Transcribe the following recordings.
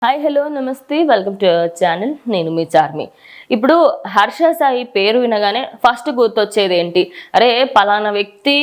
Hi hello నమస్తే welcome to our channel. నేను మీ చార్మి. ఇప్పుడు హర్ష సాయి పేరు వినగానే ఫస్ట్ గుర్తొచ్చేది ఏంటి? అరే పలానా వ్యక్తి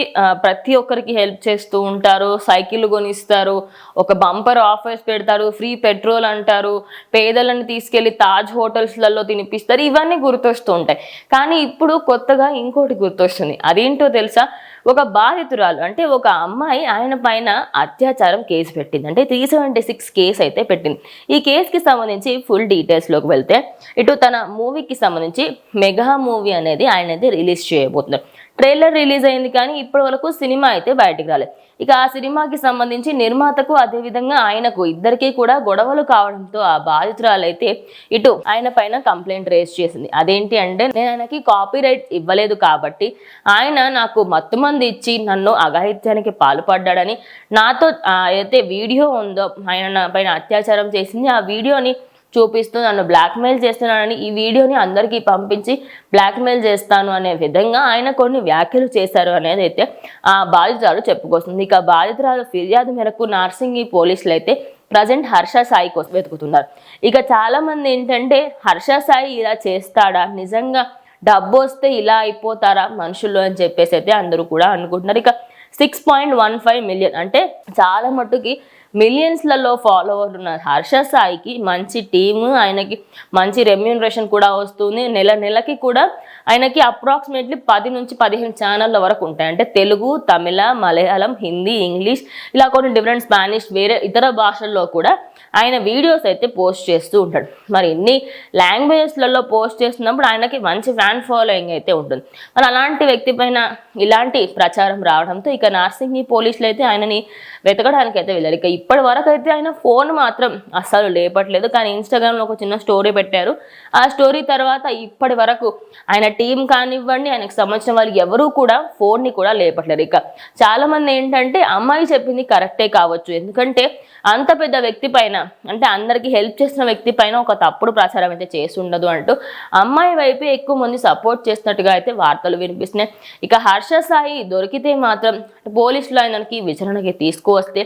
ప్రతి ఒక్కరికి హెల్ప్ చేస్తూ ఉంటారు, సైకిల్ కొనిస్తారు, ఒక బంపర్ ఆఫర్స్ పెడతారు, ఫ్రీ పెట్రోల్ అంటారు, పేదలను తీసుకెళ్లి తాజ్ హోటల్స్లలో తినిపిస్తారు, ఇవన్నీ గుర్తొస్తూ ఉంటాయి. కానీ ఇప్పుడు కొత్తగా ఇంకోటి గుర్తొస్తుంది. అదేంటో తెలుసా? ఒక బాధితురాలు అంటే ఒక అమ్మాయి ఆయన పైన అత్యాచారం కేసు పెట్టింది. అంటే 376 కేసు అయితే పెట్టింది. ఈ కేసుకి సంబంధించి ఫుల్ డీటెయిల్స్లోకి వెళ్తే, ఇటు తన మూవీకి సంబంధించి మెగా మూవీ అనేది ఆయన అయితే రిలీజ్ చేయబోతున్నారు. ట్రైలర్ రిలీజ్ అయింది కానీ ఇప్పటి వరకు సినిమా అయితే బయటికి రాలేదు. ఇక ఆ సినిమాకి సంబంధించి నిర్మాతకు అదేవిధంగా ఆయనకు ఇద్దరికీ కూడా గొడవలు కావడంతో ఆ బాధితురాలు అయితే ఇటు ఆయన పైన కంప్లైంట్ రేస్ చేసింది. అదేంటి అంటే, నేను ఆయనకి కాపీ రైట్ ఇవ్వలేదు కాబట్టి ఆయన నాకు మత్తుమంది ఇచ్చి నన్ను అఘాయిత్యానికి పాల్పడ్డాడని, నాతో అయితే వీడియో ఉందో ఆయన నా పైన అత్యాచారం చేసింది, ఆ వీడియోని చూపిస్తూ నన్ను బ్లాక్మెయిల్ చేస్తున్నానని, ఈ వీడియోని అందరికీ పంపించి బ్లాక్మెయిల్ చేస్తాను అనే విధంగా ఆయన కొన్ని వ్యాఖ్యలు చేశారు అనేది అయితే ఆ బాధితురాలు చెప్పుకొస్తుంది. ఇక బాధితురాలు ఫిర్యాదు మేరకు నార్సింగి పోలీసులు అయితే ప్రజెంట్ హర్ష సాయి కోసం వెతుకుతున్నారు. ఇక చాలా మంది ఏంటంటే, హర్ష సాయి ఇలా చేస్తాడా, నిజంగా డబ్బు వస్తే ఇలా అయిపోతారా మనుషులు అని చెప్పేసి అయితే అందరూ కూడా అనుకుంటున్నారు. ఇక 6.15 మిలియన్ అంటే చాలా మట్టుకి మిలియన్స్లలో ఫాలోవర్లు ఉన్న హర్ష సాయికి మంచి టీము, ఆయనకి మంచి రెమ్యూనరేషన్ కూడా వస్తుంది. నెలకి కూడా ఆయనకి అప్రాక్సిమేట్లీ 10 నుంచి 15 ఛానళ్ళ వరకు ఉంటాయి. అంటే తెలుగు, తమిళ, మలయాళం, హిందీ, ఇంగ్లీష్, ఇలా కొన్ని డిఫరెంట్ స్పానిష్, వేరే ఇతర భాషల్లో కూడా ఆయన వీడియోస్ అయితే పోస్ట్ చేస్తూ ఉంటాడు. మరి ఇన్ని లాంగ్వేజెస్లలో పోస్ట్ చేస్తున్నప్పుడు ఆయనకి మంచి ఫ్యాన్ ఫాలోయింగ్ అయితే ఉంటుంది. మరి అలాంటి వ్యక్తి పైన ఇలాంటి ప్రచారం రావడంతో ఇక నార్సింగి పోలీసులు అయితే ఆయనని వెతకడానికి అయితే వెళ్ళారు. ఇక ఇప్పటి వరకు అయితే ఆయన ఫోన్ మాత్రం అస్సలు లేపట్లేదు. కానీ ఇన్స్టాగ్రామ్లో ఒక చిన్న స్టోరీ పెట్టారు. ఆ స్టోరీ తర్వాత ఇప్పటి వరకు ఆయన టీం కానివ్వండి, ఆయనకు సంబంధించిన వాళ్ళు ఎవరూ కూడా ఫోన్ని కూడా లేపట్లేరు. ఇక చాలా మంది ఏంటంటే, అమ్మాయి చెప్పింది కరెక్టే కావచ్చు, ఎందుకంటే అంత పెద్ద వ్యక్తి పైన, అంటే అందరికీ హెల్ప్ చేసిన వ్యక్తి పైన ఒక తప్పుడు ప్రచారం అయితే చేసి ఉండదు అంటూ అమ్మాయి వైపే ఎక్కువ మంది సపోర్ట్ చేసినట్టుగా అయితే వార్తలు వినిపిస్తున్నాయి. ఇక హర్ష సాయి దొరికితే మాత్రం పోలీసులు ఆయనకి విచారణకి తీసుకువస్తే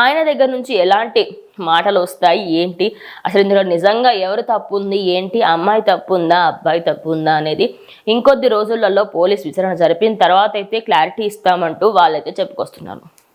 ఆయన దగ్గర నుంచి ఎలాంటి మాటలు వస్తాయి, ఏంటి అసలు ఇందులో నిజంగా ఎవరు తప్పు ఉంది, ఏంటి అమ్మాయి తప్పు ఉందా, అబ్బాయి తప్పు ఉందా అనేది ఇంకొద్ది రోజులలో పోలీస్ విచారణ జరిపిన తర్వాత అయితే క్లారిటీ ఇస్తామంటూ వాళ్ళైతే చెప్పుకొస్తున్నారు.